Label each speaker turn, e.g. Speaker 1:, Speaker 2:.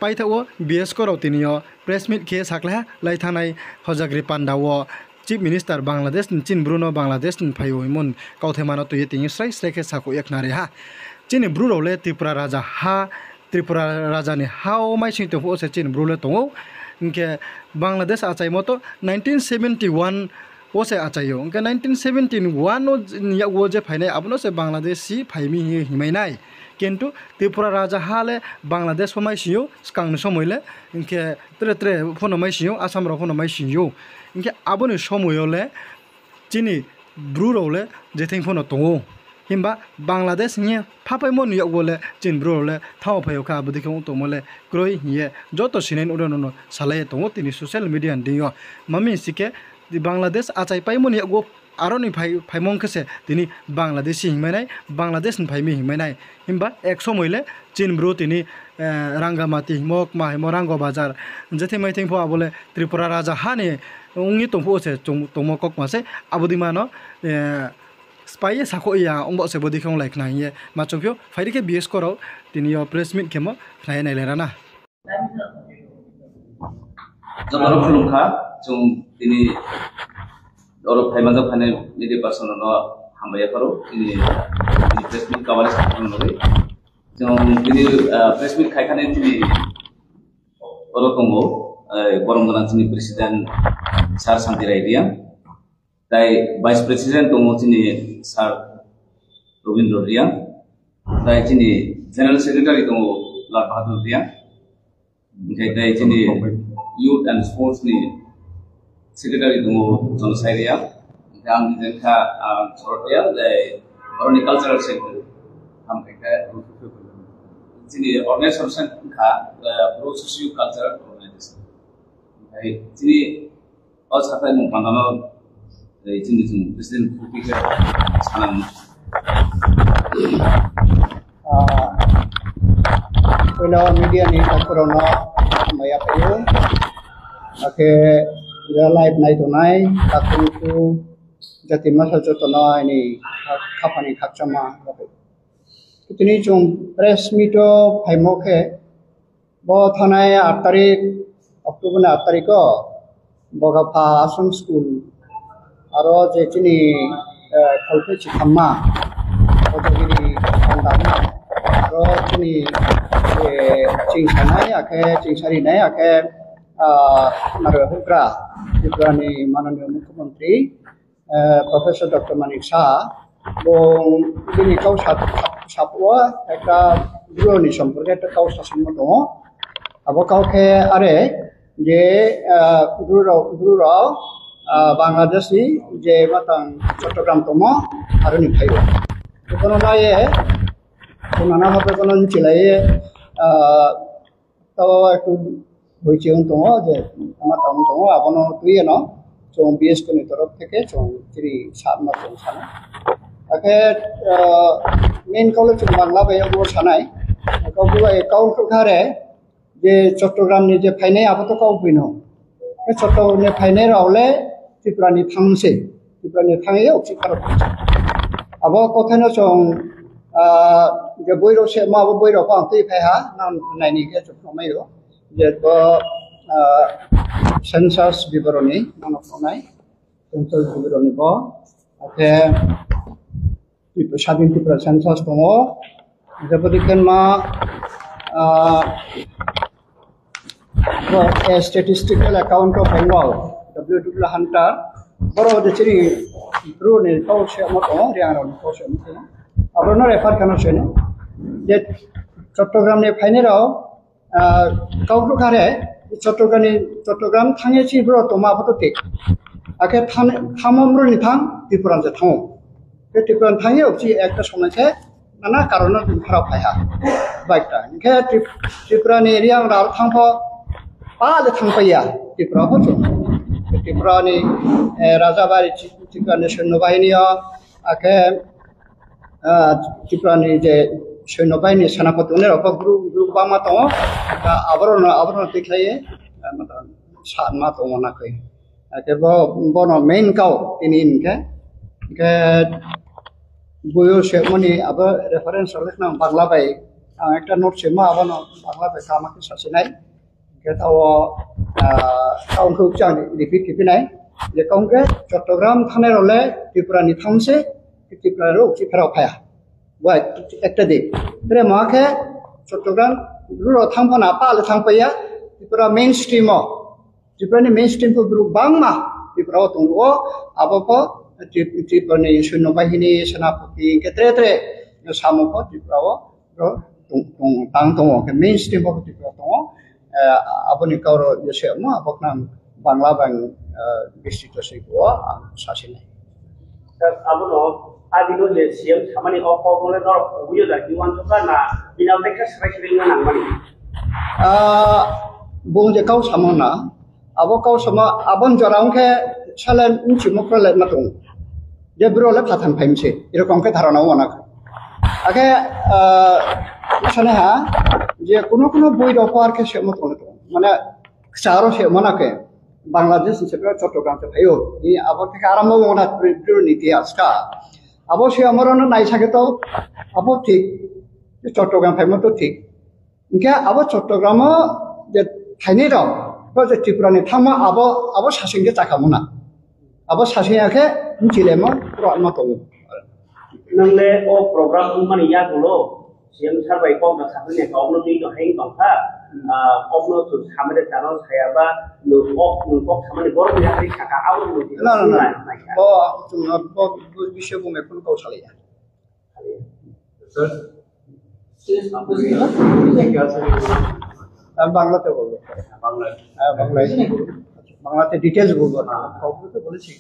Speaker 1: पाइथाओ BS कराव तिनियो press मिट के साकला लाइथानाय हजाग्रि पान्डाओ चीफ मिनिस्टर बांग्लादेश चिन ब्रुनो बांग्लादेश फाइमोन काउथेमानो तुये तिनि स्राय स्राय के साको एकनारे हा चिन ब्रुरोले त्रिपुरा राजा हा त्रिपुरा राजा ने हाओ माइसिं तो फोसे चिन ब्रुले तंगो इनके बांग्लादेश आचाय मतो 1971 ओसे आचायो इनके 1971 या वो जे फाइनाय आबनो से बांग्लादेशी फाइमी हिमाइनाय किन्तु त्रिपुरा राजा हाले बांग्लादेश माइसियो स्कांग समयले इनके त्रे त्रे फोन माइसियो आसाम रो फोन माइसियो इनके आबोनि समयले चिनि ब्रुरोले जेथिं फोन तंगो हिम्बा बांग्लादेश नि फाफायमो नियोले चिन ब्रुरोले थाव फायखा बदिखौ तमले क्रय हिये जतो सिनेन उडनो सालाय तंगो तिनि सोशल मीडिया दियो मम्मी सिके बांग्लादेश आचाय पाइमो नियो आरोनि फाइमों कसे तिनि बांग्लादेशी हिमायनाय बांग्लादेश फाइमी हिमायनाय हिम्बा एक समयले चिन ब्रु तिनि रांगामाती हिमक मा हिमो रांगो बाजार जेथे माइथिं फो आबोले त्रिपुरा राजा हानि उंनि तंफो से तंमो कक मासे आबुदिमानो स्पाइए साको या अंगो से बदिखौ लाइकना हिये माचोफियो फाइरिके बीएस कराव तिनियो प्रेस मिट केमो फ्लाय नायलेराना
Speaker 2: जमारो खुलुमखा जों दिनै और फाइमाजा फाने निदि पार्सन न हामबाय फारो दिनै प्रेस मिट कावाले साखन लगे जों दिनै प्रेस मिट खायखाने दिनै और दंगो गरम गोनां दिनै प्रेसिडेन्ट सार शान्ति रायदिया ताई वाइस प्रेसिडेन्ट दंगो दिनै सार रविन्द्र रिया ताई दिनै जेनेरेल सेक्रेटारि दंगो लाल बहादुर रिया ओमफ्राय ताई दिनै youth and sports ni secretary dungo John Sairia dan jengka sorotya dai oroni cultural center ham ka jini organization ka pro socio cultural organization dai jini asata mong pandano dai jini jung president public sanan
Speaker 3: Pela media ni corona maya payo ake live night onai taku jati masa jotona ini khapani khachama kitini chung press meet phaimoke bo thanai 8 tarik october 8 tarik ko bogapha asam school aro je chini kholpe chikhamma odogiri andama aro chini चिंसानाय आखे चिंसारिनाय आखे नारहुग्रा त्रिपुरानि माननीय मुख्यमंत्री professor doctor Manik Shah बं दिनै गाव सापवा एकटा ब्रुनि सम्पर्के एकटा गाव सासनमो दङ आबो गावखे आरे जे ब्रुराव बांग्लादेशनि जे मातां चट्टग्राम दङ आरो निफायो बेखौनो नाये कोनाना भाबे कोन चिलाये तो एक बुझियों तो जे हमारा टाउन तो आपनो तुये न जो बीएस को तरफ থেকে जो चिरी सामना तो साना आके मेन कॉलेज बांग्ला बे वो सानाय को एकाउंट खारे जे चट्टग्राम नि जे फाइनाय आबो तो काउ बिनो ए चट्टग्राम नि फाइनाय रावले त्रिपुरानि थांसे त्रिपुरानि थांगे अक्सि खारो आबो कथानो जों जे बोइरो से माबो बोइरो पां तै फायहा नाम नायनि के जखमायो जे तो सेंसास बिबरणी मानफनाय सेंसास बिबरणी बो आथे स्वाधीन त्रिपुरा सेंसास दङ जेबदिकेन मा statistical account of Bengal W W Hunter बरो जे चिरि ब्रुनि काउसे मतो रियारनि काउसे मतो आपनो रेफार खानो छने जे चट्टग्राम ने फाइनेराव काउको खारे चट्टग्राम थांगे चिब्रो तो माबो ते आके थाममरो नि थां त्रिपुरा जे थां बे त्रिपुरा थांगे अक्सि एकटा समयसे नाना कारण खारा फाया बाइकटा इनके त्रिपुरा नि एरिया राव थांफो पाले थांफैया त्रिपुरा हो त्रिपुरा नि राजाबारि त्रिपुरा नेशनल बाहिनिया आके त्रिपुरानि जे सैन्य बाहिनी सेनापति उन्हें ग्रुप बामा दङ आबरन देखायो सानमा दङ नाखै आरो बनो मेन गाव दिनै इनके बयो सेमनि आबो रेफारेन्स लेखना बांला बाय একটা নোট সেমা আবানো বাংলা বেকা আমাকে সাসে নাই কেতাও কাউন্টকে উচ্চারণ রিপিট কিপি নাই যে কাউন্টকে চট্টগ্রাম থানের হলে ত্রিপুরানি থামছে ত্রিপুরার উচি ফেরাও ফায়া ওয়াই একটা দিক তাহলে মাকে চট্টগ্রাম রুরো থামফানা পালে থামপাইয়া ত্রিপুরা মেইন স্ট্রিমও ত্রিপুরানি মেইন স্ট্রিমखौ গ্रुप बांमा ত্রিপুরাও দङो আবো ত্রিপুরানি সৈন্যবাহিনী সেনাপতি কেত্রে সামুখौ ত্রিপুরাও tang tongo ke mainstream bok ti tongo aboni kauro yese mo abokna bangla bang district se ko sasine
Speaker 4: sir abono adilo je siam samani opogole nor buyo da diwan soka na binal dekha srai nang mani
Speaker 3: bung je kau samona abo kau sama abon jorang ke chalen unchi mokrale matung je brole phathan phaimse erokom ke dharana ona আগে আসলে হ্যাঁ যে কোনো বই দফারকে সে মতো মানে চারও সে মনাকে বাংলাদেশ হিসেবে চট্টগ্রামতে ভাইও এই আবার থেকে আরম্ভ মনে নীতি আজকা আবার সে আমার নাই থাকে তো আবার ঠিক চট্টগ্রাম ভাই মতো ঠিক ইনকে আবার চট্টগ্রামও যে থাইনি দं যে ত্রিপুরানি থামা আবার সাসিংকে চাকামো না আবার সাসিয়াকে মিছিলে পুরো মতো
Speaker 4: nangle o program mani ya gulo siam sarbai ko na sabne ka obno ti to hein tong kha obno tu samade channel saya ba lu ko samane bor ni hari saka awu lu ti
Speaker 3: না ও তুমি বিষয় বমে কোন কৌশলে ya sir বাংলাতে বলবো বাংলাতে details বলবো না কাউকে তো বলেছি